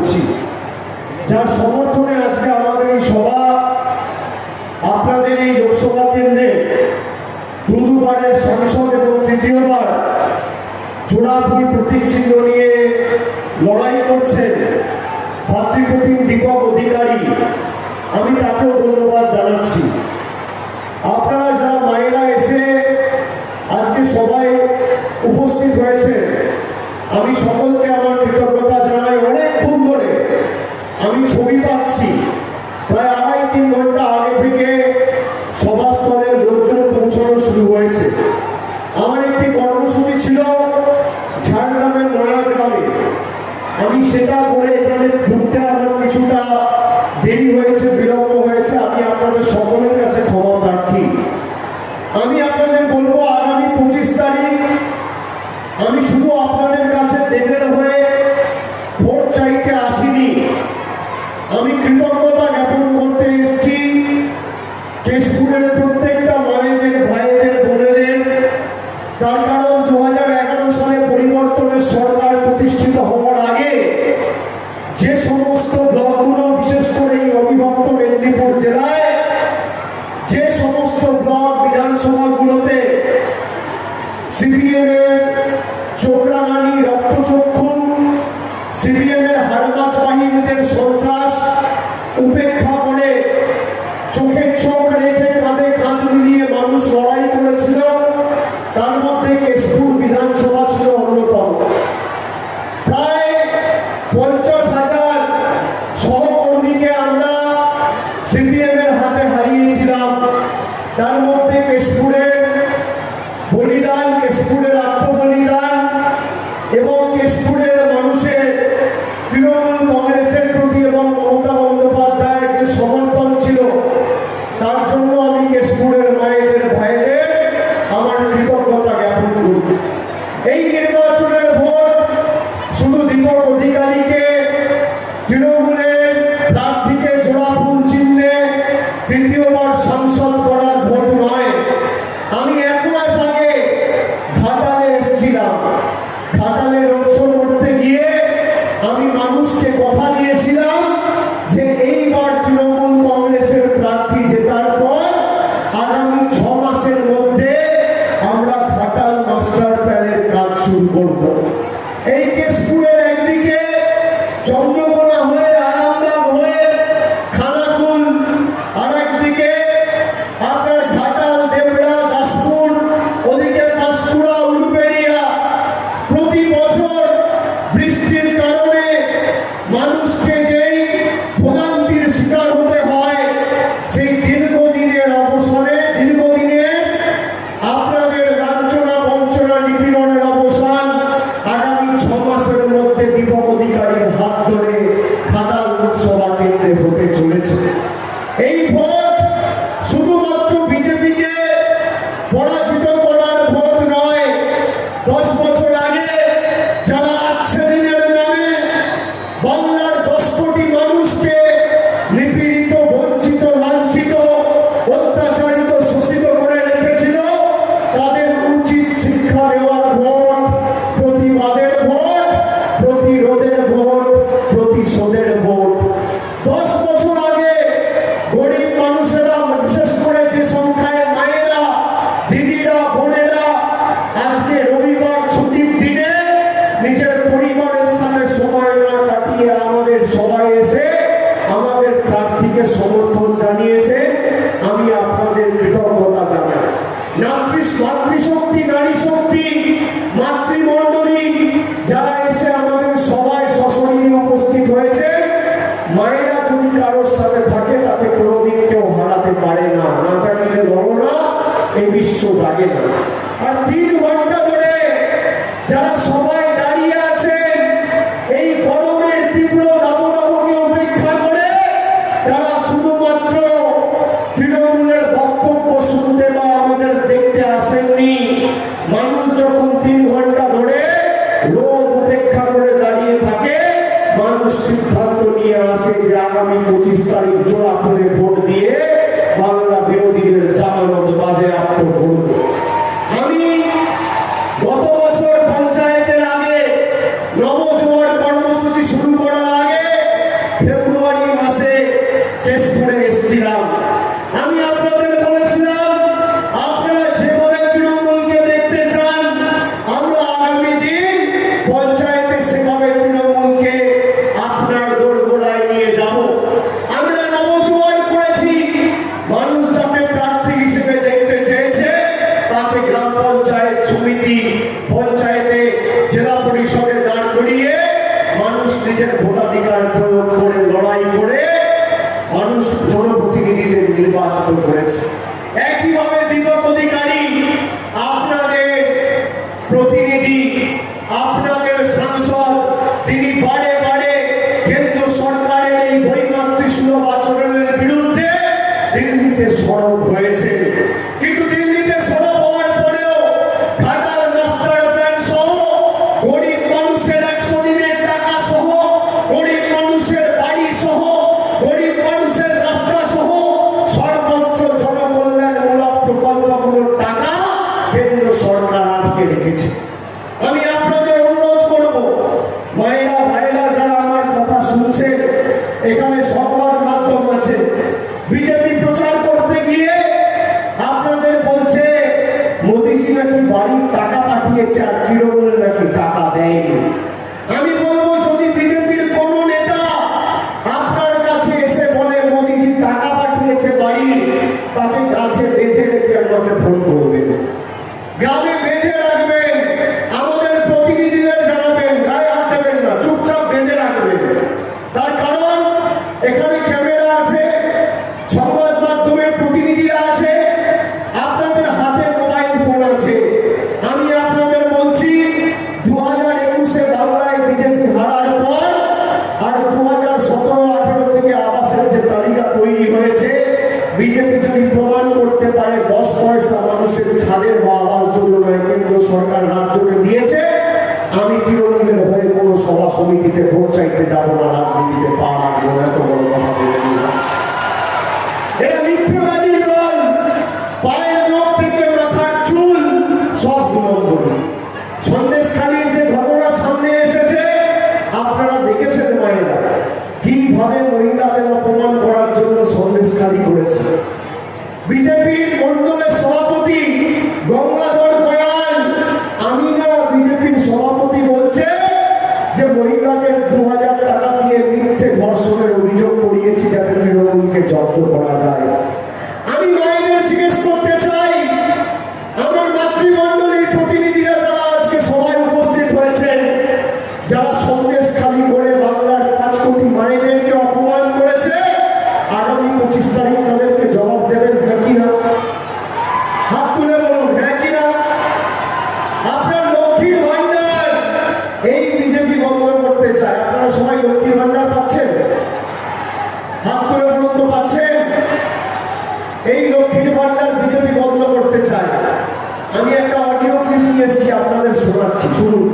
করছি, যার সমর্থনে আজকে আমাদের এই সভা। আপনাদের এই লোকসভা কেন্দ্রে দুবারের সাংসদ এবং তৃতীয়বার জোড়াফুল প্রতীক চিহ্ন নিয়ে লড়াই করছেন ভাতৃপ্রতিম দীপক অধিকারী। আমি তাকেও ধন্যবাদ জানাচ্ছি। আপনারা যারা মায়েরা এসে আজকে সবাই উপস্থিত হয়েছে, আমি সকলকে আমার কৃতজ্ঞতা জানাই। অনেকক্ষণ ধরে আমি ছবি পাচ্ছি, প্রায় 2.5-3 ঘন্টা আগে থেকে সভাস্থলের লোকজন পৌঁছানো শুরু হয়েছে। আমার একটি কর্মসূচি ছিল ঝাড়গ্রামের নয়াগ্রামে, আমি সেটা করে এখানে ঢুকতে আমার কিছুটা দেরি হয়েছে, বিলম্ব হয়েছে। আমি আপনাদের সকলের কাছে ক্ষমা প্রার্থী। আমি আপনাদের বলবো, আগামী 25 তারিখ আমি শুধু আপনাদের কাছে দেবের হয়ে ভোট চাইতে আসিনি, আমি কৃতজ্ঞতা জ্ঞাপন করতে এসেছি কেশপুরের প্রত্যেকটা মায়েদের, ভাইদের, বোনেদের। তার কারণ 2011 সালে পরিবর্তনের সরকার প্রতিষ্ঠিত হওয়ার আগে যে সমস্ত ব্লকগুলো, বিশেষ করে এই অবিভক্ত মেদিনীপুর জেলায় যে সমস্ত ব্লক বিধানসভাগুলোতে সিপিএম এর চোখরাঙানি, রক্তচক্ষু, সিপিএম এর হারমাত বাহিনীদের সন্ত্রাস উপেক্ষা করে চোখে চোখ রেখে কাঁধে কাঁধ মিলিয়ে মানুষ লড়াই করেছিল, তার মধ্যে কেশপুর বিধানসভা ছিল অন্যতম। প্রায় 50,000 সহকর্মীকে আমরা সিপিএম এর হাতে হারিয়েছিলাম। তার মধ্যে কেশপুরের বলিদান, কেশপুরের আত্মবলিদান এবং কেশপুরের মানুষের তৃণমূল কংগ্রেসের প্রতি এবং মমতা বন্দ্যোপাধ্যায়ের যে সমর্থন ছিল, তার জন্য আমি কেশপুরের মায়েদের, ভাইদের আমার কৃতজ্ঞতা জ্ঞাপন করি। এই নির্বাচনের ভোট শুধু দীপক অধিকারীকে, তৃণমূলের প্রার্থীকে জোড়াফুল চিহ্নে তৃতীয়বার সাংসদ করার ভোট নয়। আমি 1 মাস আগে ঘাটালে এসেছিলাম। ঘাটালে রোড শো করতে গিয়ে আমি মানুষকে কথা দিয়েছিলাম যে এইবার তৃণমূল কংগ্রেসের প্রার্থী জেতার পর আগামী 6 মাসের মধ্যে আমরা ঘাটাল মাস্টার প্ল্যানের কাজ শুরু করব। এই কেশপুরের একদিকে চন্দ্রকোনা হয়ে, আরামবাগ হয়ে, খানাকুল, আর একদিকে আপনার ঘাটাল, দেবরা, দাসপুর, ওদিকে পাঁশকুড়া, উলুবেড়িয়া। প্রতি বছর বৃষ্টির কারণে মানুষকে যেই ভোগান্তির শিকার হতে হয়, সেই দীর্ঘদিনের অবসানে, দীর্ঘদিনের আপনাদের লাঞ্ছনা, বঞ্চনা, নিপীড়নের অবসান আগামী 6 মাসের মধ্যে দীপক অধিকারীর হাত ধরে ঘাটাল লোকসভা কেন্দ্রে হতে চলেছে। এই ভোট শুধুমাত্র বিজেপিকে পরাজিত করার ভোট নয়। 10 বছর আগে যারা আচ্ছে দিনের নামে বাংলার 10 কোটি মানুষকে নিপীড়িত, বঞ্চিত, লাঞ্ছিত, অত্যাচারিত, শোষিত করে রেখেছিল, তাদের উচিত শিক্ষা দেওয়ার ভোট, প্রতিবাদের ভোট, প্রতিরোধের ভোট, প্রতিশোধের ভোট। 10 বছর আগে গরিব মানুষেরা, বিশেষ করে যে সংখ্যায় মায়েরা, দিদিরা, বোনেরা আজকে রবিবার ছুটির দিনে নিজের পরিবারের সাথে সময় না কাটিয়ে আমাদের সবাই এসে আমাদের প্রার্থীকে সমর্থন জানিয়েছে, আমি আপনাদের কৃতজ্ঞতা জানাই। মাতৃশক্তি, নারী শক্তি, মাতৃমণ্ডলী যারা এসে আমাদের সবাই সশরীরে উপস্থিত হয়েছে। মায়েরা যদি কারোর সাথে থাকে, তাকে কোনোদিন কেউ হারাতে পারে না। না জানিলে রমনা, এই বিশ্ব জাগে না। আর 3 ঘন্টা ধরে যারা সবাই দাঁড়িয়ে আছেন এই গরমের তীব্র দাবদাহকে উপেক্ষা করে, তারা শুধুমাত্র তৃণমূলের বক্তব্য শুনতে বা আমাদের দেখতে আসেননি। মানুষ যখন 3 ঘন্টা ধরে রোদ উপেক্ষা করে দাঁড়িয়ে থাকে, মানুষ সিদ্ধান্ত নিয়ে আসে যে আগামী 25 তারিখ জোড়া করে ভোট দিয়ে বাংলা বিরোধীদের জামানত বাজেয়াপ্ত করব। আমি গত বছর পঞ্চায়েতের আগে নবজোয়ার কর্মসূচি শুরু করার আগে নিজের ভোটাধিকার প্রয়োগ করে লড়াই করে মানুষ জনপ্রতিনিধিদের নির্বাচিত করেছে। একইভাবে দীপক অধিকারী আপনাদের প্রতিনিধি, আপনাদের সাংসদ, তিনি বারে বারে কেন্দ্র সরকারের এই বৈমাতৃসুলভ আচরণের বিরুদ্ধে দিল্লিতে সরব হয়েছে। কিন্তু দিল্লিতে সরব হওয়ার পরেও ঘাটাল মাস্টার প্ল্যান সহ, গরিব মানুষের 100 দিনের টাকা সহ, গরিব মানুষের বাড়ি সহ, গরিব মানুষের রাস্তা সহ সর্বত্র জনকল্যাণমূলক প্রকল্পগুলোর টাকা কেন্দ্র সরকার আটকে রেখেছে। আমি আপনাদের অনুরোধ করব, মায়েরা ভাইরা যারা আমার কথা শুনছেন, এখানে সংবাদ মাধ্যম আছে, বিজেপি প্রচার করতে গিয়ে আপনাদের বলছে মোদিজি নাকি বাড়ির টাকা পাঠিয়েছে আর তৃণমূল নাকি টাকা দেয়নি। আমি বলবো, যদি বিজেপির কোন নেতা আপনার কাছে এসে বলে মোদিজি টাকা পাঠিয়েছে বাড়ির, তাকে গাছে বেঁধে রেখে আমাকে ফোন করবেন, গ্রামে বেঁধে রাখবেন, আমাদের প্রতিনিধিদের জানাবেন, গায়ে হাত দেবেন না, চুপচাপ বেঁধে রাখবেন। তার কারণ এখানে ক্যামেরা আছে, সংবাদ মাধ্যমের প্রতিনিধিরা আছে, আপনাদের হাতে মোবাইল ফোন আছে। আমি আপনাদের বলছি, 2021-এ বাংলায় বিজেপি হারার পর আর 2017-18 থেকে আবাসের যে তালিকা তৈরি হয়েছে, বিজেপি যদি প্রমাণ করতে পারে 10 পয়সা মানুষের ছাদের বা আবাস যোজনায় কেন্দ্র সরকার রাজ্যকে দিয়েছে, আমি তৃণমূলের হয়ে কোনো সভা সমিতিতে ভোট চাইতে যাব না, রাজনীতিতে পা রাখবো না। এত বড় কথা বলে দিয়ে যাচ্ছে। এরা মিথ্যাবাদীর দল, পায়ের নখ থেকে মাথার চুল সব 2 নম্বরী। সন্দেশখালীর যে ঘটনা সামনে এসেছে আপনারা দেখেছেন, মায়েরা কিভাবে মহিলাদের অপমান করার জন্য সন্দেশখালী করেছে। বিজেপির মন্ডলের সভাপতি গঙ্গাধর কয়াল, আমি না বিজেপির সভাপতি, বলছে যে মহিলাদের 2000 টাকা দিয়ে মিথ্যে ধর্ষণের অভিযোগ করিয়েছি যাতে তৃণমূলকে জব্দ করা যায়। আমি মায়েদের জিজ্ঞেস করতে চাই, আমার মাতৃমণ্ডলীর প্রতিনিধিরা যারা আজকে সভায় উপস্থিত হয়েছেন, যারা সন্দেশখালী করে বাংলার 5 কোটি মায়েদেরকে অপমান করেছে, আগামী 25 তারিখ তাদেরকে জবাব দেবেন, হ্যাঁ কিনা? হাত তুলে বলুন, হ্যাঁ কিনা? আপনার লক্ষ্মীর ভান্ডার এই বিজেপি বন্ধ করতে চায়। আপনারা সবাই লক্ষ্মীর ভান্ডার পাচ্ছেন? হাত তুলে বলুন তো পাচ্ছেন? এই লক্ষ্মীর ভান্ডার বিজেপি বন্ধ করতে চায়। আমি একটা অডিও ক্লিপ নিয়ে এসেছি, আপনাদের শোনাচ্ছি, শুনুন।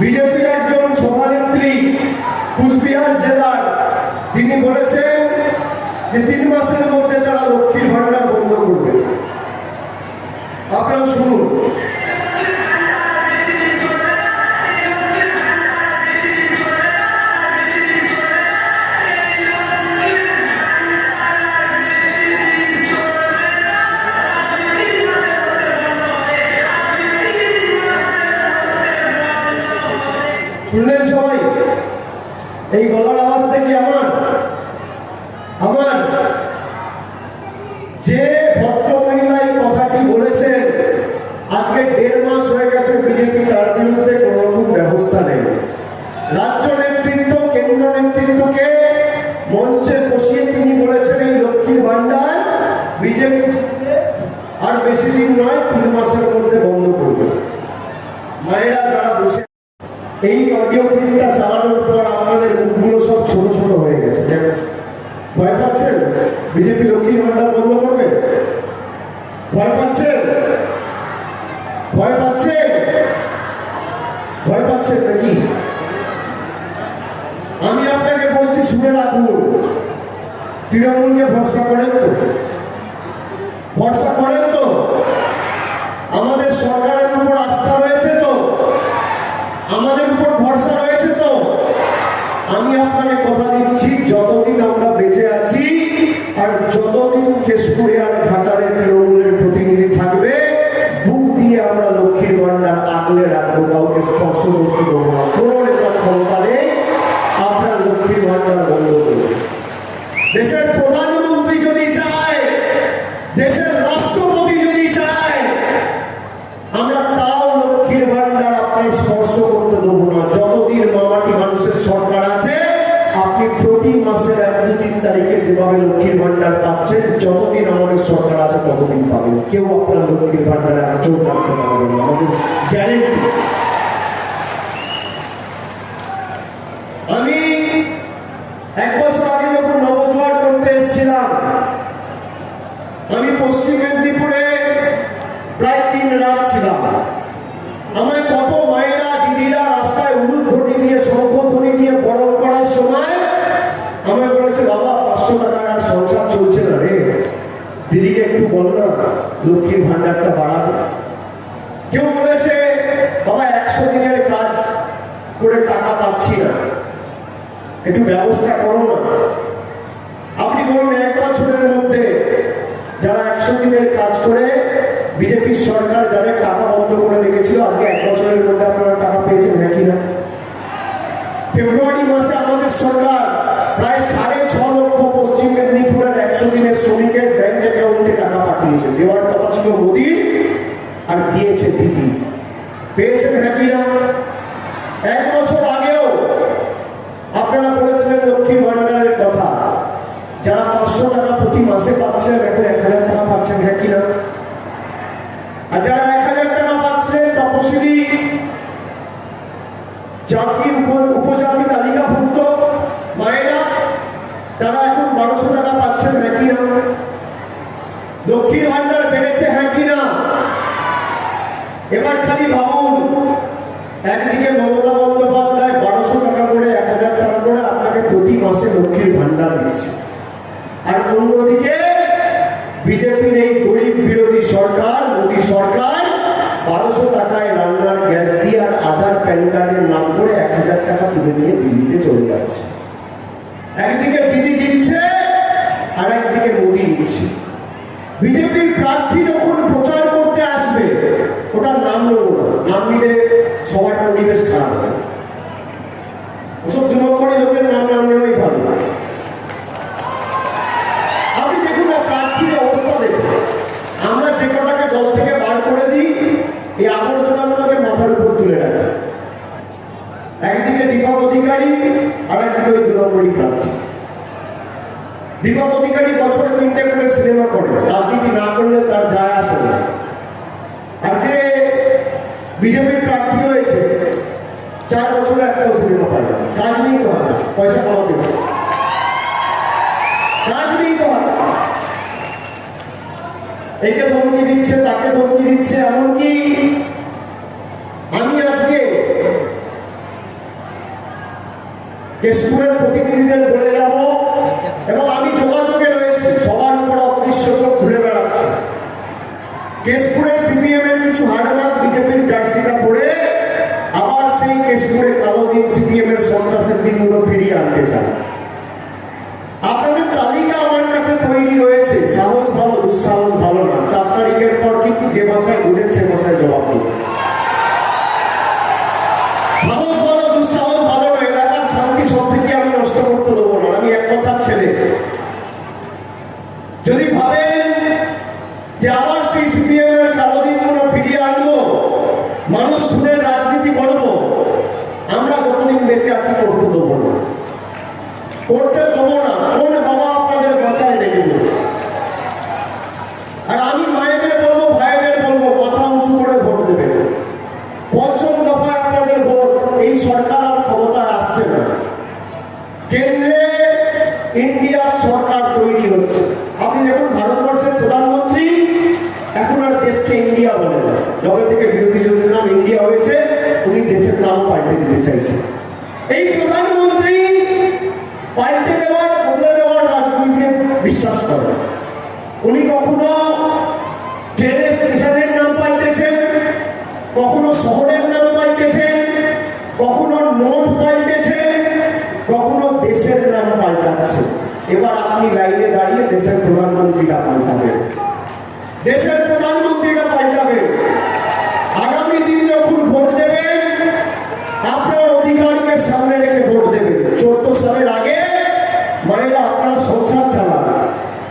বিজেপির একজন সভানেত্রী কুচবিহার জেলার, তিনি বলেছেন যে 3 মাসের মধ্যে তারা লক্ষ্মীর ভান্ডার বন্ধ করবে। আপনারা শুনুন। শুনলেন সবাই? এই গলার আওয়াজ থেকে আমার যে ভদ্র মহিলা এই কথাটি বলেছেন, আজকে 1.5 মাস হয়ে গেছে বিজেপি তার বিরুদ্ধে কোনো রকম ব্যবস্থা নেই। রাজ্য নেতৃত্ব, কেন্দ্র নেতৃত্বকে মঞ্চে বসিয়ে তিনি বলেছেন এই লক্ষ্মীর ভান্ডার বিজেপি আর বেশি দিন নয়, 3 মাসের মধ্যে বন্ধ করবে। মায়েরা যারা বসে, এই অডিও ক্লিপটা চালানোর পর আপনাদের মুখগুলো সব ছোট ছোট হয়ে গেছে। ভয় পাচ্ছেন বিজেপি লক্ষ্মীর ভান্ডার বন্ধ করবে? ভয় পাচ্ছেন? ভয় পাচ্ছেন? ভয় পাচ্ছেন নাকি? আমি আপনাকে বলছি, শুনে রাখুন, তৃণমূলকে ভরসা করেন তো? ভরসা করেন তো? আমাদের সরকারের উপর আস্থা রয়েছে তো? আমাদের উপর ভরসা রয়েছে তো? আমি আপনাকে কথা দিচ্ছি, যতদিন আমরা বেঁচে আছি আর যতদিন কেশপুরে আর ঘাটালে তৃণমূলের প্রতিনিধি থাকবে, বুক দিয়ে আমরা লক্ষ্মীর ভান্ডার আগলে রাখবো, কাউকে স্পর্শ করতে দেবো না। কোনো নেতা ক্ষমতা নেই আপনার লক্ষ্মীর ভান্ডার বন্ধ করবে। দেশের প্রধানমন্ত্রী যদি চায়, দেশের রাষ্ট্রপতি যদি চায়, আমরা তাও লক্ষ্মীর ভান্ডার আপনার স্পর্শ করতে দেবো না, যতদিন মামাটি মানুষের সরকার তারিখে যেভাবে লক্ষ্মীর ভান্ডার পাচ্ছেন, যতদিন আমাদের সরকার আছে ততদিন পাবেন। কেউ আপনার লক্ষ্মীর ভান্ডারে আচর রাখতে পারবে না, আমাদের গ্যারেন্টি। আমি 1 বছর আগে যখন নবজোয়ার করতে এসেছিলাম, আমি পশ্চিম মেদিনীপুরে প্রায় 3 রাত ছিলাম। আমায় কত মায়েরা দিদিরা রাস্তায় উলুধ্বনি দিয়ে শঙ্খধ্বনি দিয়ে বরণ করার সময় আমায় বলেছে, বাবা 500 টাকায় আর সংসার চলছে না রে, দিদিকে একটু বল না লক্ষ্মীর ভান্ডারটা বাড়াবে। কেউ বলেছে, বাবা 100 দিনের কাজ করে টাকা পাচ্ছি না, একটু ব্যবস্থা করো না। আপনি বলুন, 1 বছরের মধ্যে যারা 100 দিনের কাজ করে বিজেপির সরকার যাদের টাকা বন্ধ করে রেখেছিল, আজকে 1 বছরের মধ্যে আপনারা টাকা পেয়েছেন, হ্যাঁ কি না? ফেব্রুয়ারি মাসে আমাদের সরকার প্রায় 6.5 লক্ষ পশ্চিম মেদিনীপুরের 100 দিনের শ্রমিকের ব্যাংক অ্যাকাউন্টে টাকা পাঠিয়েছে। দেওয়ার কথা ছিল মোদী, আর দিয়েছে দিদি। পেয়েছেন, হ্যাঁ কি না? 1 বছর আগেও আপনারা বলেছিলেন লক্ষ্মী ভান্ডারের কথা, যারা 500 টাকা প্রতি মাসে পাচ্ছিলেন এখন 1000 টাকা পাচ্ছেন, হ্যাঁ কি না? আর যারা 1000 টাকা পাচ্ছিলেন তপশিলি জাতি উপজাতি তালিকাভুক্ত মায়েরা, তারা এখন 1200 টাকা পাচ্ছেন, হ্যাঁ কি না? লক্ষ্মীর ভান্ডার বেড়েছে, হ্যাঁ কি না? এবার খালি ভাবুন, একদিকে মমতা বন্দ্যোপাধ্যায় 1200 টাকা করে 1000 টাকা করে আপনাকে প্রতি মাসে লক্ষ্মীর ভান্ডার দিচ্ছে, আর অন্যদিকে বিজেপির এই গরিব বিরোধী সরকার মোদী সরকার 1200 টাকায় রান্নার গ্যাস দিয়ে আর আধার প্যান কার্ডের নাম করে 1000 টাকা তুলে নিয়ে দিল্লিতে চলে যাচ্ছে। একদিকে দিদি দিচ্ছে আর একদিকে মোদী নিচ্ছে। বিজেপির প্রার্থী যখন প্রচার করতে আসবে, ওটার নাম নেবো না, নাম নিলে সবার পরিবেশ খারাপ হবে। ওসব 2 নম্বরই লোকের নাম নেওয়াই ভালো। আপনি দেখুন না, প্রার্থীর অবস্থা দেখুন। আমরা যে কটাকে দল থেকে বার করে দিই, এই আবর্জনাগুলোকে মাথার উপর তুলে রাখি। একদিকে দীপক অধিকারী আর একদিকে ওই 2 নম্বরই প্রার্থী। দীপক অধিকারী বছরে 3টে করে সিনেমা করে, রাজনীতি না করলে তার যায় আসে না। আর যে বিজেপির প্রার্থী হয়েছে 4 বছরে একটাও সিনেমা পায় না। কাজ নেই তো, হয় পয়সা কমাতে, কাজ নেই তো। একে ধমকি দিচ্ছে, তাকে ধমকি দিচ্ছে। এমনকি আমি আজকে কেশপুরের প্রতিনিধিদের বলে যাব, এবং আমি যোগাযোগে রয়েছি, সবার উপর অদৃশ্য চোখ ঘুরে বেড়াচ্ছে। কেশপুরের সিপিএম এর কিছু হার্ডওয়ার্ক বিজেপির জার্সিটা পরে আবার সেই কেশপুরে কালো দিন সিপিএম এর সন্ত্রাসের দিনগুলো ফিরিয়ে আনতে চায়। আপনাদের তালিকা আমার কাছে তৈরি রয়েছে। সাহস ভালো, দুঃসাহস ভালো না। 4 তারিখের পর কিন্তু যে ভাষায় বুঝেন সে ভাষায় জবাব দেব। সাহস ভালো, দুঃসাহস ভালো না। এলাকার শান্তি সম্প্রীতি আমি নষ্ট করতে দেবো না। আমি এক কথার ছেলে। যদি ভাবেন যে আবার সেই সিপিএম এর কালো দিনগুলো ফিরিয়ে আনবো, মানুষ খুনের রাজনীতি করবো, আমরা যতদিন বেঁচে আছি করতে দেবো না, করতে দেবো না। কোন বাবা আপনাদের বাঁচায় দেখব? আর আমি মায়েদের বলবো, ভাইদের বলবো, মাথা উঁচু করে ভোট দেবেন। 5ম দফায় আপনাদের ভোট। এই সরকার আর ক্ষমতায় আসছে না, কেন্দ্রে ইন্ডিয়ার সরকার তৈরি হচ্ছে। আপনি দেখুন, ভারতবর্ষের প্রধানমন্ত্রী এখন আর দেশকে ইন্ডিয়া বলে না। যবে থেকে বিরোধী জোটের নাম ইন্ডিয়া হয়েছে, উনি দেশের নাম পাল্টে দিতে চাইছেন। এই প্রধানমন্ত্রী পাল্টে দেওয়ার, বদলে দেওয়ার রাজনীতিতে বিশ্বাস করেন। উনি কখনো ট্রেনের স্টেশনের নাম পাল্টেছেন, কখনো শহরের নাম পাল্টেছেন, কখনো নোট পাল্টেছেন, কখনো দেশের নাম পাল্টাচ্ছে। এবার আপনি লাইনে দাঁড়িয়ে দেশের প্রধানমন্ত্রীটা পাল্টাবেন, দেশের প্রধানমন্ত্রীটা পাল্টাবেন। আগামী দিন যখন ভোট দেবেন, আপনার অধিকারকে সামনে রেখে ভোট দেবেন। 14 সালের আগে মায়েরা আপনারা সংসার চালান।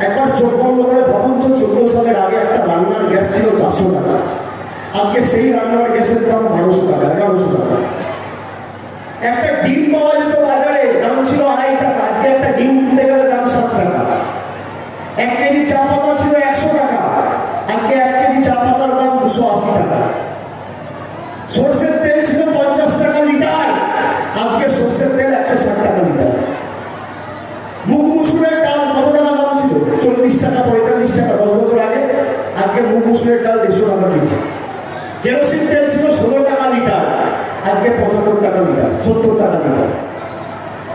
একবার চোখ বন্ধ করে ভাবুন তো, 14 সালের আগে একটা রান্নার গ্যাস ছিল 400 টাকা, আজকে সেই রান্নার গ্যাসের দাম 1200 টাকা, 1100 টাকা। একটা ডিম পাওয়া যেত বাজারে, দাম ছিল 2.5 টাকা, আজকে একটা ডিম কিনতে গেলে দাম 7 চা পাতা ছিল 100 টাকা, আজকে 1 কেজি চা পাতার দাম 280 টাকা। সরষের তেল ছিল 50 টাকা লিটার, আজকে সরষের তেল 160 টাকা লিটার। মুগ মুসুরের ডাল কত টাকা দাম ছিল? 40 টাকা 45 টাকা 10 বছর আগে, আজকে মুগ মুসুরের ডাল 150 টাকা কেজি। কেরোসিন তেল ছিল 16 টাকা লিটার, আজকে 75 টাকা লিটার, 70 টাকা লিটার।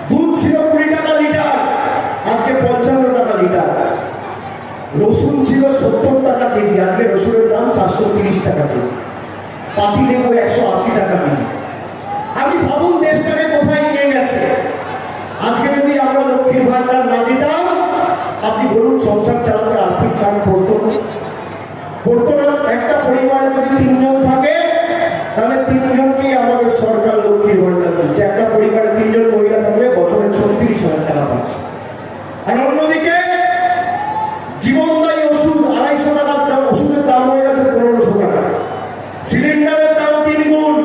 দুধ ছিল 20 টাকা লিটার, আজকে 55 টাকা লিটার। রসুন ছিল 70 টাকা কেজি, আজকে রসুনের দাম 430 টাকা কেজি। পাতি লেবু 180 টাকা কেজি। আপনি ভাবুন দেশটাকে কোথায় নিয়ে গেছে। আজকে যদি আমরা লক্ষ্মীর ভান্ডার না দিতাম, আপনি বলুন সংসার চালাতে আর্থিক টান পড়তো না? একটা পরিবারে যদি 3 জন থাকে, তাহলে 3 জনকেই আমাদের সরকার লক্ষ্মীর ভান্ডার দিচ্ছে। একটা পরিবারে 3 জন মহিলা থাকলে বছরে 36,000 টাকা পাচ্ছে। আর অন্যদিকে জীবনদায়ী ওষুধ 250 টাকার দাম, ওষুধের দাম হয়ে গেছে 1500 টাকা। সিলিন্ডারের দাম 3 গুণ।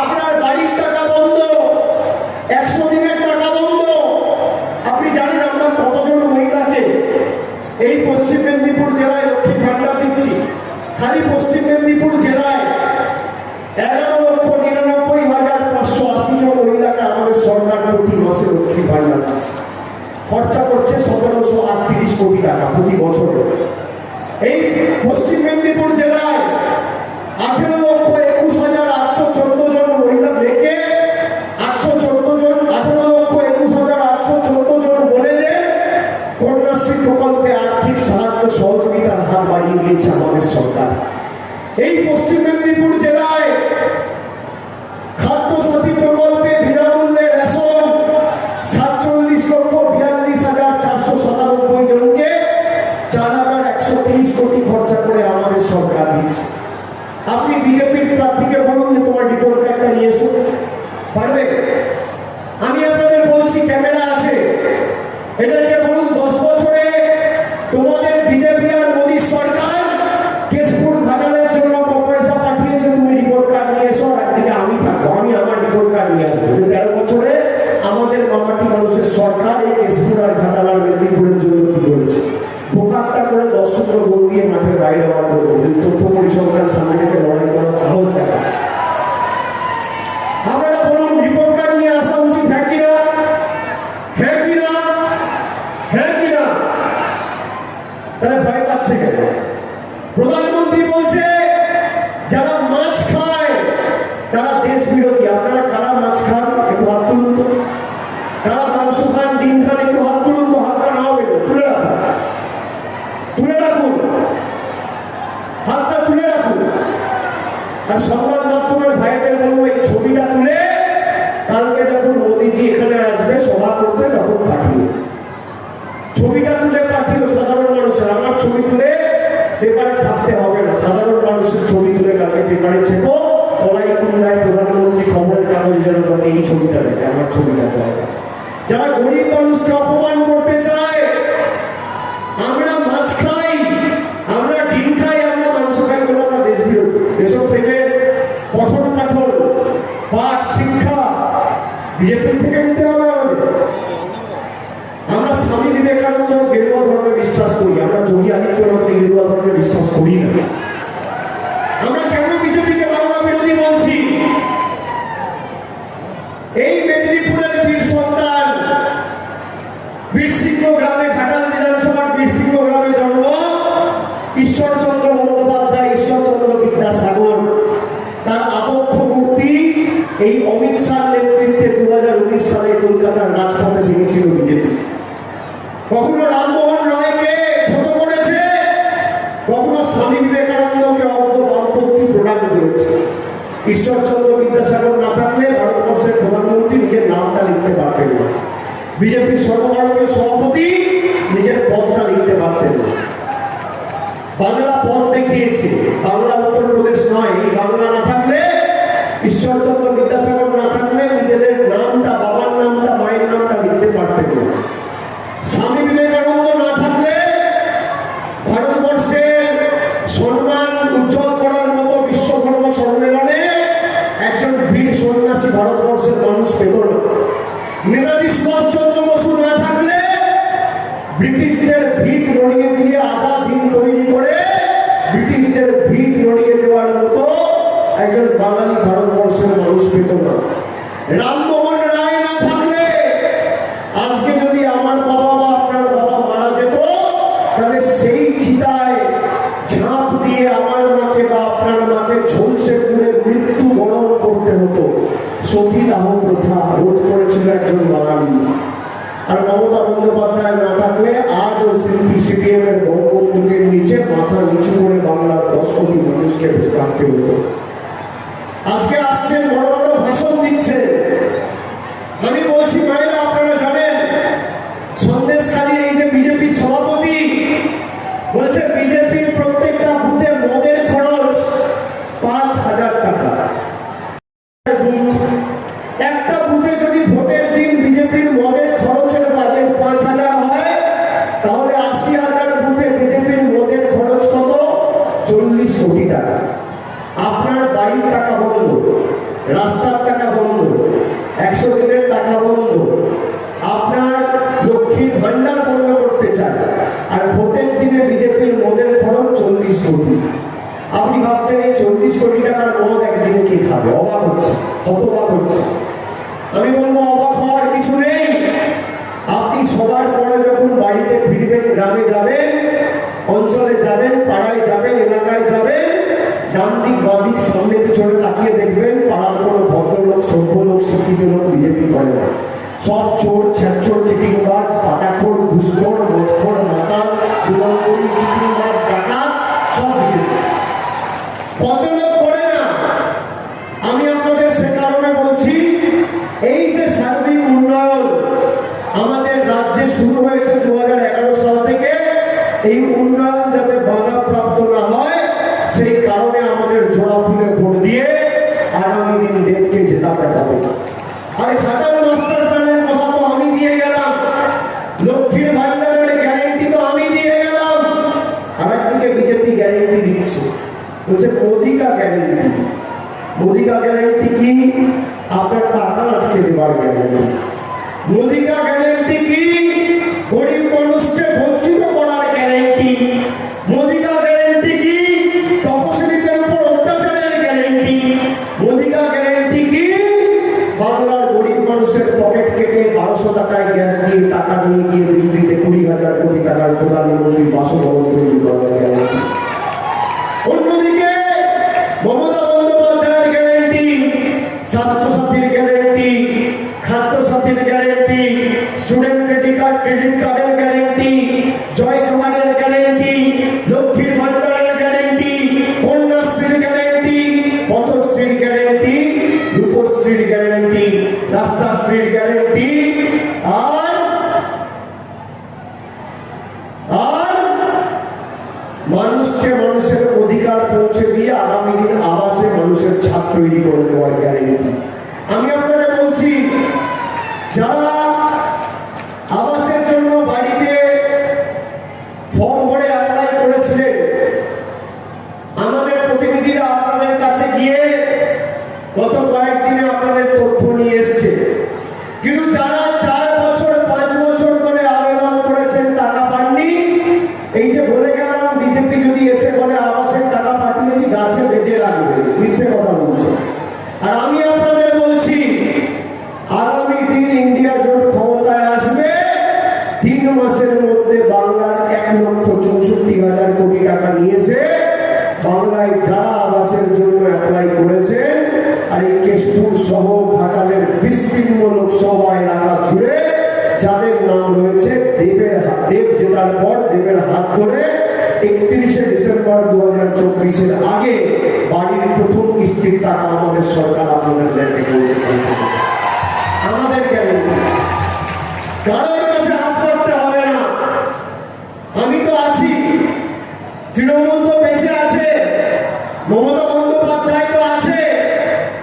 আপনার বাড়ির টাকা বন্ধ, 100 দিনের টাকা বন্ধ। আপনি জানেন আমরা কতজন মহিলাকে এই পশ্চিম মেদিনীপুর জেলায় লক্ষ্মীর ভান্ডার দিচ্ছি? খালি পশ্চিম মেদিনীপুর জেলায় 11,99,580 জন মহিলাকে আমাদের সরকার প্রতি মাসে লক্ষ্মীর ভান্ডার দিচ্ছে। খরচা করছে 1738 কোটি টাকা প্রতি বছরে। এই পশ্চিম মেদিনীপুর জেলায় 18,21,814 জন মহিলা মেয়েকে 18,21,814 জন বলে যে কন্যাশ্রী প্রকল্পে আর্থিক সাহায্য সহযোগিতার হার বাড়িয়ে দিয়েছে আমাদের সরকার। এই পশ্চিম মেদিনীপুর জেলায় খাদ্য সাথী প্রকল্পে বিনামূল্যে রেশন 47,42,497 জনকে 4,130 কোটি খরচা করে আমাদের সরকার দিচ্ছে। আপনি বিজেপির প্রার্থীকে বলুন যে তোমার রিপোর্ট কার্ডটা নিয়ে এসো, পারবে? আমি আপনাদের বলছি, ক্যামেরা আছে, এদেরকে বলুন 10 বছরে তোমাদের বিজেপি আর মোদীর সরকার কেশপুর ঘাটালের জন্য কত পয়সা পাঠিয়েছে, তুমি রিপোর্ট কার্ড নিয়ে এসো। একদিকে আমি থাকবো, আমি আমার রিপোর্ট কার্ড নিয়ে আসবো। 13 বছরে আমাদের মামাটি মানুষের সরকার এই কেশপুর আর ঘাটাল আর মেদিনীপুরের জন্য কি করেছে। বোকারটা করে 10 সূত্র গোল দিয়ে মাঠের বাইরে হওয়ার করবো, তথ্য পরিসংখ্যান সামনে থেকে লড়াই করার সাহস দেখা। আপনারা বলুন রিপোর্ট কার্ড নিয়ে আসা উচিত, হ্যাঁ কিনা? হ্যাঁ কিনা? হ্যাঁ কিনা? তাহলে ভয় পাচ্ছে কেন? প্রধানমন্ত্রী বলছে যারা মাছ খায় তারা দেশ বিরোধী। আপনারা কারা মাছ খান একটু হাত তুলুন তো। কারা মাংস খান, ডিম খান একটু হাত তুলুন তো। হাতটা না হবে, তুলে রাখুন, তুলে রাখুন, হাতটা তুলে রাখুন। আর সংবাদ মাধ্যমের ভাইদের বলবো এই ছবিটা তুলে কালকে যখন মোদীজি এখানে আসবে সভা করতে তখন পাঠিয়ে, ছবিটা তুলে পাঠিও সাধারণ মানুষের। আমার ছবি তুলে পেপারে ছাপতে হবে না, সাধারণ মানুষের ছবি তুলে কালকে পেপারে ছেপো। কলাইকুন্ডায় প্রধানমন্ত্রী খবরের কাগজ যেন তাকে এই ছবিটা দেখে, আমার ছবিটা চায়। যারা গরিব মানুষকে অপমান করতে চায়, আমরা মাছ খাই, আমরা ডিম খাই, আমরা মাংস খাই বলে আমরা দেশ বিরোধী। এসব পেটের পঠন পাঠন পাঠ শিক্ষা বিজেপি থেকে নিতে হবে আমাদের। আমরা স্বামী বিবেকানন্দ গেরুয়া ধর্মে বিশ্বাস করি, আমরা যোগী আদিত্যনাথের গেরুয়া ধর্মে বিশ্বাস করি না। আমরা কেন বিজেপিকে বাংলা বিরোধী বলছি? এই মেদিনীপুরের বীর সন্তান বীরসিংহ গ্রামে, ঘাটাল বিধানসভার বীরসিংহ গ্রামে জন্ম ঈশ্বরচন্দ্র বন্দ্যোপাধ্যায়, ঈশ্বরচন্দ্র বিদ্যাসাগর। তার আবক্ষ মূর্তি এই অমিত শাহ নেতৃত্বে 2019 সালে কলকাতার রাজপথে ভেঙেছিল বিজেপি। কখনো রামমোহন রায়কে ছোট করেছে, কখনো স্বামী বিবেকানন্দকে বামপন্থী প্রণাম করেছে। ঈশ্বরচন্দ্র বিদ্যাসাগর না থাকলে ভারতবর্ষের প্রধানমন্ত্রী নিজের নামটা লিখতে পারতেন না, বিজেপির সর্বভারতীয় সভাপতি নিজের পদটা লিখতে পারতেন না। বাংলা পথ দেখিয়েছে, বাংলা উত্তরপ্রদেশ নয়। এই বাংলা না থাকলে, ঈশ্বরচন্দ্র বিদ্যাসাগর না থাকলে নিজেদের নামটা, বাবার নামটা, মায়ের নামটা লিখতে পারতেন না। স্বামী বিবেকানন্দ না থাকলে ভারতবর্ষের সম্মান উজ্জ্বল করার মতো বিশ্বকর্ম সম্মেলনে একজন বীর সন্ন্যাসী ভারতবর্ষের মানুষ পেত না। নেতাজি সুভাষচন্দ্র বসু না থাকলে ব্রিটিশদের ভিত নড়িয়ে দিয়ে আজাদ হিন্দ তৈরি করে ব্রিটিশদের ভিত নড়িয়ে দেওয়ার মতো একজন বাঙালি ভারতবর্ষের মানুষ পেত না। রামমোহন রায় না থাকলে আজকে যদি আমার বাবা বা আপনার বাবা মারা যেত, তাহলে সেই চিতায় ঝাঁপ দিয়ে আমার মাকে বা আপনার মাকে ঝলসে পুড়ে মৃত্যু বরণ করতে হতো। সতীদাহ প্রথা রোধ করেছিল একজন বাঙালি। আর মমতা বন্দ্যোপাধ্যায় না থাকলে আজও শিল্পী সিপিএম এর বঙ্গবন্ধুকের নিচে মাথা নিচু করে বাংলার 10 কোটি মানুষকে বেঁচে থাকতে হতো। আজকে আসছেন, বড় বড় ভাষণ দিচ্ছে। আমি বলছি মায়েরা, আপনারা জানেন সন্দেশখালীর এই যে বিজেপি সভাপতি বলেছে বিজেপির প্রত্যেকটা বুথে মদের খরচ 5,000 টাকা। একটা বুথে যদি ভোটের দিন বিজেপির মদের খরচের বাজেট 5,000 হয়, তাহলে 80,000 বুথে বিজেপির মদের খরচ কত? 40 কোটি টাকা। আপনার বাড়ির টাকা বন্ধ, রাস্তার টাকা বন্ধ, 100 দিনের টাকা বন্ধ, আপনার লক্ষ্মীর ভান্ডার বন্ধ করতে চায়, আর ভোটের দিনে বিজেপির মদের খরচ 40 কোটি। আপনি ভাবছেন এই 40 কোটি টাকার মদ একদিনে কি খাবে? অবাক হচ্ছে, হতবাক হচ্ছে। আমি বলবো অবাক হওয়ার কিছু নেই। আপনি সবার পরে যখন বাড়িতে ফিরবেন, গ্রামে যাবেন, অঞ্চলে যাবেন, পাড়ায় যাবেন, এলাকায় যাবেন, ডান দিক বাঁ দিক সামনে পিছনে তাকিয়ে দেখবেন পাড়ার কোনো ভদ্রলোক, সভ্য লোক, শিক্ষিত লোক বিজেপি করে না। সব চোর, ছ্যাচোর, চিটিংবাজ, পাটাখোর, ঘুষখোর, মদখোর, মাতাল, দুরঙ্গি, চিটিংবাজ, ডাকাত, সব বিজেপি। ভদ্রলোক করে না। আমি আপনাদের সে কারণে বলছি, এই যে সার্বিক উন্নয়ন আমাদের রাজ্যে শুরু হয়েছে 2011 সাল থেকে, এই উন্নয়ন যাতে বাধাপ্রাপ্ত না হয়, সেই কারণে আমাদের জোড়া ফুলে ভোট দিয়ে আগামী দিন দেবকে জেতাতে হবে। আরে খাটাল মাস্টার প্ল্যানের কথা তো আমি দিয়ে গেলাম, লক্ষ্মীর ভান্ডারের গ্যারেন্টি তো আমি দিয়ে গেলাম, আর একদিকে বিজেপি গ্যারেন্টি দিচ্ছে, বলছে মোদি কা গ্যারেন্টি। মোদি কা গ্যারেন্টি কি? আপনার টাকা আটকে দেবার গ্যারেন্টি। মোদি কা গ্যারেন্টি কি? গরিব মানুষকে বঞ্চিত করার গ্যারেন্টি। মোদি কা গ্যারেন্টি কি? তপশিলীদের উপর অত্যাচারের গ্যারেন্টি। মোদি কা গ্যারেন্টি কি? বাংলার গরিব মানুষের পকেট কেটে 1200 টাকায় গ্যাস দিয়ে টাকা নিয়ে গিয়ে দিল্লিতে 20,000 কোটি টাকার প্রধানমন্ত্রী বাসভবন তৈরি করার গ্যারেন্টি। অন্যদিকে মমতা বন্দ্যোপাধ্যায়ের গ্যারেন্টি, স্বাস্থ্যসাথীর গ্যারেন্টি, খাদ্যসাথীর গ্যারেন্টি, স্টুডেন্ট ক্রেডিট কার্ডের গ্যারেন্টি, জয় জওয়ানের গ্যারেন্টি, লক্ষ্মীর ভান্ডারের গ্যারেন্টি, কন্যাশ্রীর গ্যারেন্টি, পথশ্রীর গ্যারেন্টি, রূপশ্রীর গ্যারেন্টি, রাস্তাশ্রীর গ্যারেন্টি, আর মানুষকে মানুষের অধিকার পৌঁছে দিয়ে আগামী দিন আবাসে মানুষের ছাদ তৈরি করে দেওয়ার গ্যারেন্টি। আমি আপনারা বলছি, যারা আবাসের জন্য বাড়িতে ফর্ম ভরে অ্যাপ্লাই করেছিলেন, আমাদের প্রতিনিধিরা আপনাদের কাছে গিয়ে গত কয়েকদিনে আপনাদের তথ্য নিয়ে এসছে। কিন্তু যারা 4 বছর 5 বছর ধরে আবেদন করেছেন, টাকা পাননি, এই যে বলে গেলাম বিজেপি যদি এসে বলে আবাসের টাকা পাঠিয়েছি, গাছে বেঁধে রাখবে, মিথ্যে কথা বলছে। আর আমি আপনাদের বলছি, আগামী দিন ইন্ডিয়া জোট ক্ষমতায় আসবে, 3 মাসের মধ্যে বাংলার 1,64,000 কোটি টাকা নিয়েছে বাংলায় যারা আবাসের জন্য অ্যাপ্লাই করেছেন, আর এই কেশপুর সহ ঘাটালের বিস্তীর্ণ লোকসভা এলাকা জুড়ে যাদের নাম রয়েছে, দেব জেতার পর দেবের হাত ধরে 31শে ডিসেম্বর 2024-এর আগে বাড়ির প্রথম কিস্তির টাকা আমাদের সরকার আপনাদের আমাদের গ্যারেন্টি। কারোর কাছে হাত পাততে হবে না। আমি তো আছি, তৃণমূল তো বেঁচে আছে, মমতা বন্দ্যোপাধ্যায় তো আছে,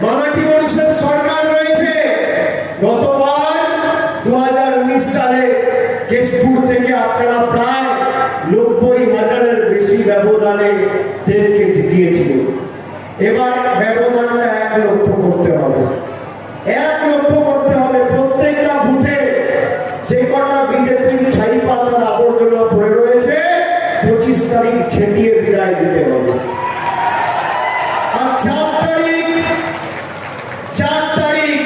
মামাটি মানুষের সরকার রয়েছে। গতবার 2019 সালে কেশপুর থেকে আপনারা প্রায় 90,000-এর বেশি ব্যবধানে দেবকে জিতিয়েছিলেন। এবার ব্যবধানটা 1 লক্ষ করতে হবে। 1 লক্ষ করতে হবে। প্রত্যেকটা বুথে যে কটা বিজেপির ছাই পাশার আবর্জনা তারিখ ছেটিয়ে বিদায় দিতে হবে। আর 4 তারিখ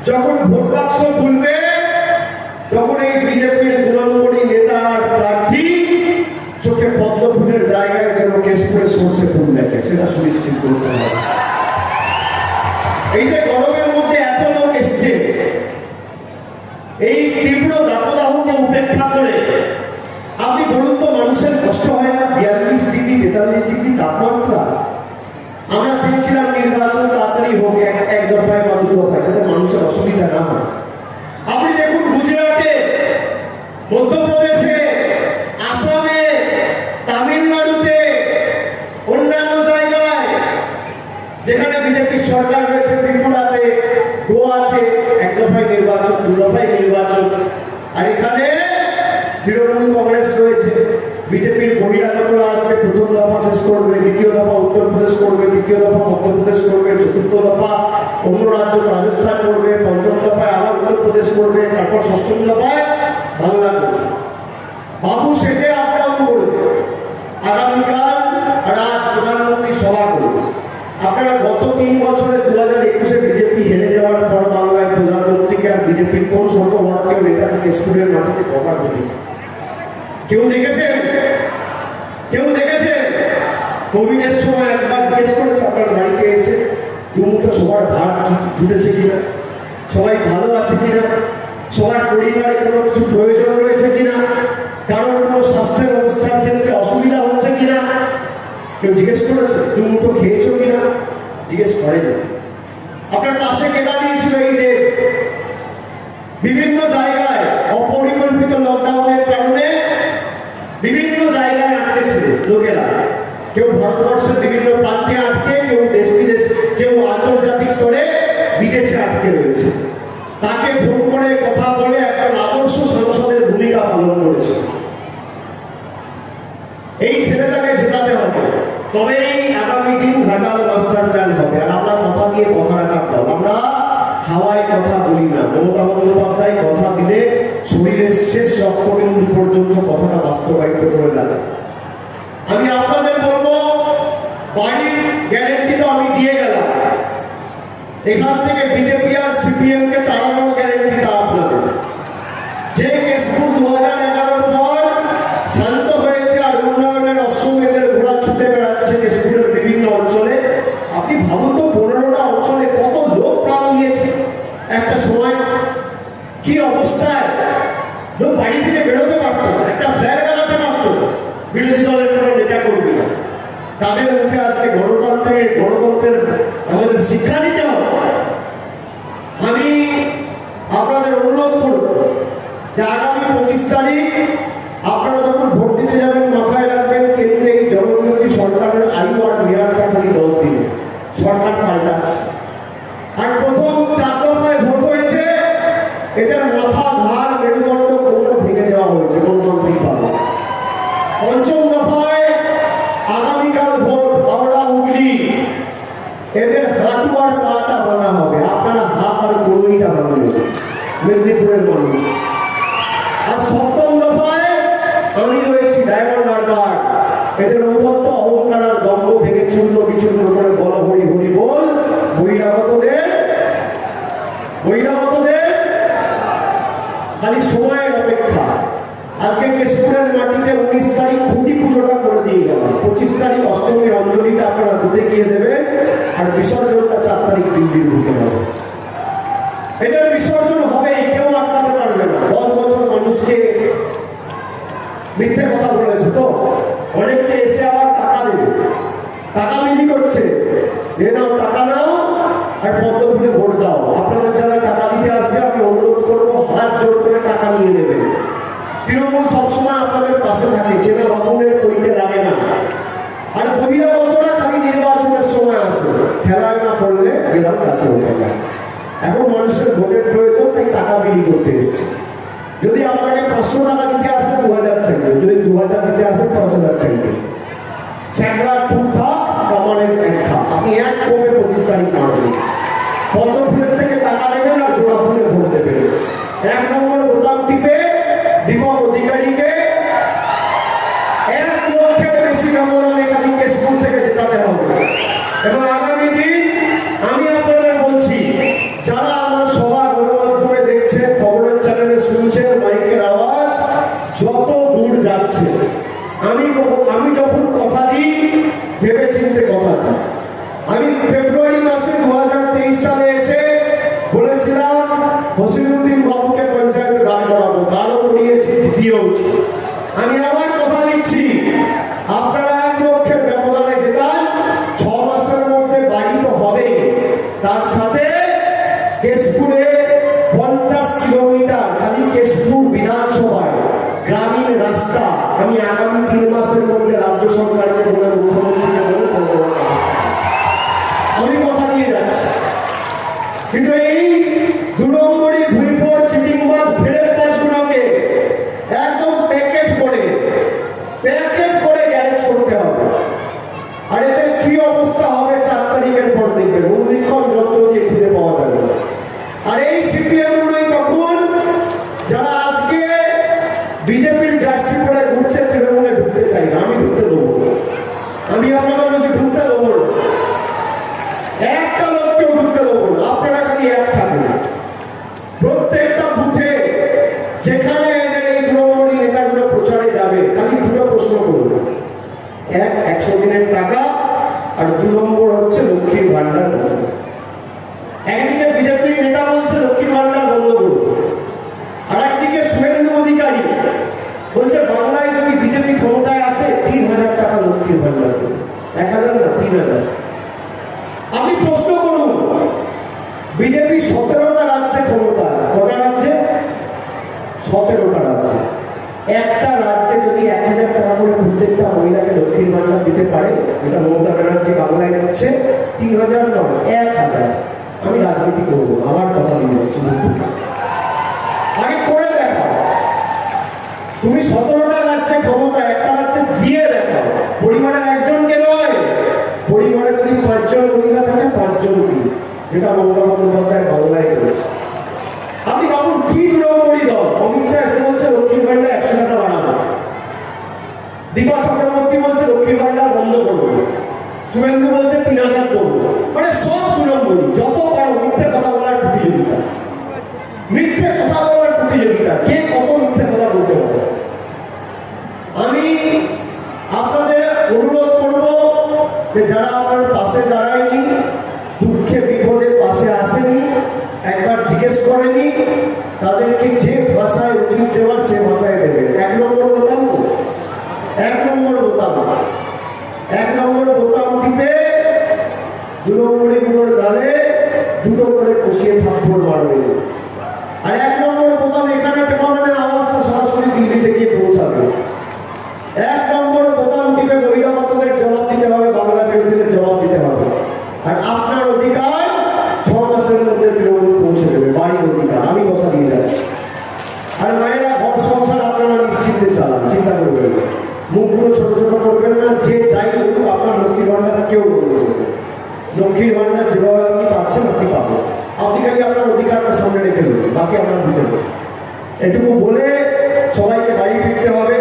যখন ভোট বাক্স খুলবে, তখন এই বিজেপির 2 নম্বরী নেতা আর প্রার্থী চোখে পদ্ম ফুলের জায়গায় যেন কেশপুরে সরষে ফুল দেখে, সেটা সুনিশ্চিত করতে হবে। এই যে গরমের মধ্যে এত লোক এসছে, এই তীব্র দাবদাহকে উপেক্ষা করে আপনি বলুন তো, মানুষের কষ্ট হয় না? 42 ডিগ্রি 43 ডিগ্রি তাপমাত্রা। আমরা চেয়েছিলাম নির্বাচন তাড়াতাড়ি হোক, এক দফায় বা 2 দফায়, যাতে মানুষের অসুবিধা না হয়। আপনি দেখুন গুজরাটে, মধ্যপ্রদেশে, আসামে, তামিলনাড়ুতে, অন্যান্য জায়গায় যেখানে বিজেপির সরকার রয়েছে, ত্রিপুরাতে, গোয়াতে 1 দফায় নির্বাচন, 2 দফায় নির্বাচন। আর এখানে তৃণমূল কংগ্রেস রয়েছে, বিজেপির বহিরাগতরা আসবে, 1ম দফা শেষ করবে, 2য় দফা উত্তরপ্রদেশ করবে, 3য় দফা মধ্যপ্রদেশ করবে, 4র্থ দফা অন্য রাজ্য রাজস্থান করবে, 5ম দফায় আবার উত্তরপ্রদেশ করবে, তারপর 6ম দফায় বাংলা করবে। বাবু সেজে আপ ডাউন করবে। আগামীকাল আর আজ প্রধানমন্ত্রী সভা করবে। আপনারা গত 3 বছরে 2021-এ বিজেপি হেরে যাওয়ার পর বাংলায় প্রধানমন্ত্রীকে আর বিজেপির কোন সর্বভারতীয় নেতাকে কেশপুরের মাটিতে কবার দেখেছে? কেউ দেখেছেন? কেউ দেখেছেন? কোভিডের সময় একবার জিজ্ঞেস করেছে আপনার বাড়িতে এসে, দুমুঠো সবার ভাত জুটেছে কিনা, সবাই ভালো আছে কিনা, সবার পরিবারে কোনো কিছু প্রয়োজন রয়েছে কিনা, কারোর কোনো স্বাস্থ্যের অবস্থার ক্ষেত্রে অসুবিধা হচ্ছে কিনা কেউ জিজ্ঞেস করেছে? দুমুঠো খেয়েছো কিনা? জিজ্ঞেস করেনি। আপনার পাশে কে দাঁড়িয়েছিল এই দেব? বিভিন্ন জায়গায় অপরিকল্পিত লকডাউনের কারণে বিভিন্ন জায়গায় আটকে ছিল লোকেরা। কেউ ভারতবর্ষের বিভিন্ন প্রান্তে আটকে, কেউ দেশ বিদেশ, কেউ আন্তর্জাতিক স্তরে বিদেশে আটকে রয়েছে। তাকে ফোন করে কথা বলে একজন আদর্শ সংসদের ভূমিকা পালন করেছে। এই ছেলেটাকে জেতাতে হবে, তবেই আগামী দিন ঘাটাল মাস্টার প্ল্যান হবে। আর আমরা কথা দিয়ে কথা রাখার দল, আমরা হাওয়ায় কথা বলি না। মমতা বন্দ্যোপাধ্যায় কথা দিলে শরীরের শেষ রক্তবিন্দু পর্যন্ত কথাটা বাস্তবায়িত করে দেন। আমি আপনাদের বলবো, বাড়ির গ্যারেন্টি তো আমি দিয়ে গেলাম, এখান থেকে বিজেপি আর সিপিএম কে তাড়ানোর গ্যারেন্টিটা আপনাদের। যে কেশপুর 2011-র পর শান্ত হয়েছে আর উন্নয়নের অশ্বমেধের ঘোড়া ছুটে বেড়াচ্ছে কেশপুরের বিভিন্ন অঞ্চলে, আপনি ভাবুন তো 15টা অঞ্চলে কত লোক প্রাণ দিয়েছে একটা সময়, কি অবস্থায় লোক বাড়ি থেকে বেরোতে পারত না, একটা ফ্ল্যাগ লাগাতে পারত না, বিরোধী দলের কোনো নেতা কর্মী না। তাদের মুখে আজকে গণতন্ত্রের আমাদের শিক্ষা নিতে হবে। আমি আপনাদের অনুরোধ করব যে আগামী 25 তারিখ আপনারা যখন ভোট দিতে যাবেন, মাথায় রাখবেন কেন্দ্রে এই জনবিরোধী সরকারের আয়ু আর মেয়াদটা খালি 10 দিন, সরকার পাল্টাচ্ছে। আর প্রথম 4 দফায় ভোট হয়েছে, এটার মাথা ঘাড় মেরুদণ্ড কোমর ভেঙে দেওয়া হয়েছে গণতান্ত্রিক ভাবে। 5ম দফায় আগামীকাল ভোট, হাওড়া হুগলি, এদের হাঁটু আর পাটা ভাঙা হবে, আপনারা হাত আর গরুইটা ভাঙবেন মেদিনীপুরের মানুষ। আর 7ম দফায় আমি রয়েছি, ডায়মন্ড হারবার, এদের ঔদ্ধত্য অহংকার আর দম্ভ ভেঙে চূর্ণ বিচূর্ণ করে বল হরি হরি বল। বহিরাগতদের খালি সময়ের অপেক্ষা। আজকে কেশপুরের মাটিতে 19 তারিখ খুঁটি পুজোটা করে দিয়ে গেলাম, 25 তারিখ অষ্টমীর অঞ্জলিটা আপনারা বুঝে গিয়ে দেবেন, আর বিসর্জনটা 4 তারিখ দিল্লির ঢুকে যাবে। এদের বিসর্জন হবেই, কেউ আটকাতে পারবে না। 10 বছর মানুষকে মিথ্যে কথা বলেছে, তো অনেককে এসে আবার টাকা দেবে, টাকা বিলি করছে, এ নাও টাকা নাও আর পদ্ম ফুলে ভোট দাও। আপনাদের যারা টাকা দিতে আসবে, আমি অনুরোধ করবো হাত জোর করে টাকা নিয়ে নেবেন। তৃণমূল সবসময় আপনাদের পাশে থাকে, চেনা বামুনের কইতে লাগে না। আর বহিরাগতরা খালি নির্বাচনের সময় আসে, খেলায় না পড়লে বিধান কাছে উঠে যায়। এখন মানুষের ভোটের প্রয়োজন, তাই টাকা বিলি করতে এসছে। যদি আপনাকে 500 টাকা দিতে আসে 2000 চাইবে, যদি 2000 দিতে আসে 5000 চাইবে। স্যাংরা টুকথাক কামানের এক খা, আপনি এক কমে 25 তারিখ মারবেন। পদ্ম ফুলের থেকে টাকা নেবেন আর জোড়া ফুলে ভোট দেবেন। 1 নম্বর বোতাম টিপে দীপক অধিকারীকে 1 এবং আগামী দিন আমি আপনাদের বলছি, যারা আমার সভা গণমাধ্যমে দেখছেন, খবরের চ্যানেলে শুনছেন, মাইকের আওয়াজ যত দূর যাচ্ছে, আমি যখন কথা দিই ভেবে চিনতে কথা দিই। আমি ফেব্রুয়ারি মাসে 2023 সালে এসে বলেছিলাম হসিনুদ্দিন বাবুকে পঞ্চায়েতে দাঁড় করাবো, দাঁড়ও করিয়েছি, জিতিয়েওছি। আমি আবার কথা দিচ্ছি, আপনারা 1 লক্ষের ব্যবধানে জেতান, 6 মাসের মধ্যে বাড়ি তো হবেই, তার সাথে কেশপুরে 50 কিলোমিটার খালি কেশপুর বিধানসভায় গ্রামীণ রাস্তা আমি আগামী 3 মাসের মধ্যে রাজ্য সরকারকে বলে, মুখ্যমন্ত্রীকে বলে করবো। আমি কথা দিয়ে যাচ্ছি, কিন্তু এই 2 নম্বরই ভুইফোর চিটিংবাজ ফেরেববাজগুলোকে একদম প্যাকেট করে গ্যারেজ করতে হবে। আর এদের কি অবস্থা হবে 4 তারিখের পর দেখবেন, অনুবীক্ষণ যন্ত্র দিয়ে খুঁজে পাওয়া যাবে। আর এই সিপিএম গুলোই তখন, যারা আজকে বিজেপির জার্সি পরে ঘুরছে, তৃণমূলে ঢুকতে চাই না, আমি ঢুকতে দেবো না। আমি আপনাদের কাছে ঢুকতে দেবো না, একটা লোককেও ঢুকতে দেবো না। আপনারা খালি এক থাকুন, প্রত্যেকটা বুথে যেখানে এদের এই তৃণমূলী নেতাগুলো প্রচারে যাবে, খালি 2টো প্রশ্ন করুন। 100 দিনের টাকা, আর 2 নম্বর হচ্ছে লক্ষ্মীর ভান্ডার বন্ধ। একদিকে বিজেপির নেতা বলছে লক্ষ্মীর ভান্ডার বন্ধ করুন, আর একদিকে শুভেন্দু অধিকারী বলছে বাংলায় যদি বিজেপি ক্ষমতায় আসে 3000 টাকা লক্ষ্মীর ভান্ডার করুন। 1000 না, 3000। আপনি প্রশ্ন করুন, বিজেপি 17টা রাজ্যে ক্ষমতা, কটা রাজ্যে? 17টা রাজ্যে। একটা রাজ্যে যদি 1000 টাকা করে প্রত্যেকটা মহিলাকে লক্ষ্মীর ভান্ডার দিতে পারে, এটা মমতা ব্যানার্জি বাংলায় দিচ্ছে 3000 নয়, 1000। আমি রাজনীতি করবো, আমার কথা নিয়ে যাচ্ছি, আগে করে দেখাও। তুমি 17টা রাজ্যে ক্ষমতা, একটা রাজ্যে দিয়ে দেখাও, পরিবারের একজনকে নয়, পরিবারে যদি 5 জন মহিলা থাকে 5 জন কি, যেটা মমতা বন্দ্যোপাধ্যায় বাংলায় করেছে। আপনি ভাবুন কি 2 নম্বরই দল। অমিত শাহ এসে বলছে লক্ষ্মীর ভান্ডার 100 টাকা বাড়াবো, দীপা চক্রবর্তী বলছে লক্ষ্মীর ভান্ডার বন্ধ করবো, শুভেন্দু বলছে 3000 দেবো। মানে সব 2 নম্বরই, যত পারো মিথ্যে কথা বলার প্রতিযোগিতা, মিথ্যে কথা বলার প্রতিযোগিতা, কে কত মিথ্যে কথা বলতে পারে। আমি আপনাদের অনুরোধ করব যে যারা আপনার পাশে দাঁড়ায়নি, দুঃখে বিপদে পাশে আসেনি, একবার জিজ্ঞেস করেনি, তাদেরকে যে ভাষায় উচিত দেওয়ার সে ভাষায় দেবেন। 1 নম্বর বোতাম, 1 নম্বর বোতাম, 1 নম্বর বোতাম টিপে 2 নম্বরগুলোর গালে 2টো করে কষিয়ে থাপ্পড় মারবে। আর 1 নম্বর বোতাম এখানে টেপা মানে আওয়াজটা সরাসরি দিল্লিতে গিয়ে পৌঁছাবে। 1 নম্বর বোতাম টিপে বহিরাগতদের জবাব দিতে হবে, বাংলা বিরোধীদের জবাব দিতে হবে। আর আপনার অধিকার 6 মাসের মধ্যে তৃণমূল পৌঁছে দেবে, বাড়ির অধিকার, আমি কথা দিয়ে যাচ্ছি। আর মায়েরা, ঘর সংসার আপনারা নিশ্চিন্তে চালান, চিন্তা করবেন না, মুখগুলো ছোট ছোট করবেন না। যে যাই বলুক, আপনার লক্ষ্মীর ভান্ডার কেউ বলবে, লক্ষ্মীর ভান্ডার যেভাবে আপনি পাচ্ছেন আপনি পাবেন। আপনি খালি আপনার অধিকারটা সামনে রেখে দেবেন, বাকি আপনার বুঝে দেবেন। এটুকু বলে সবাইকে বাড়ি ফিরতে হবে।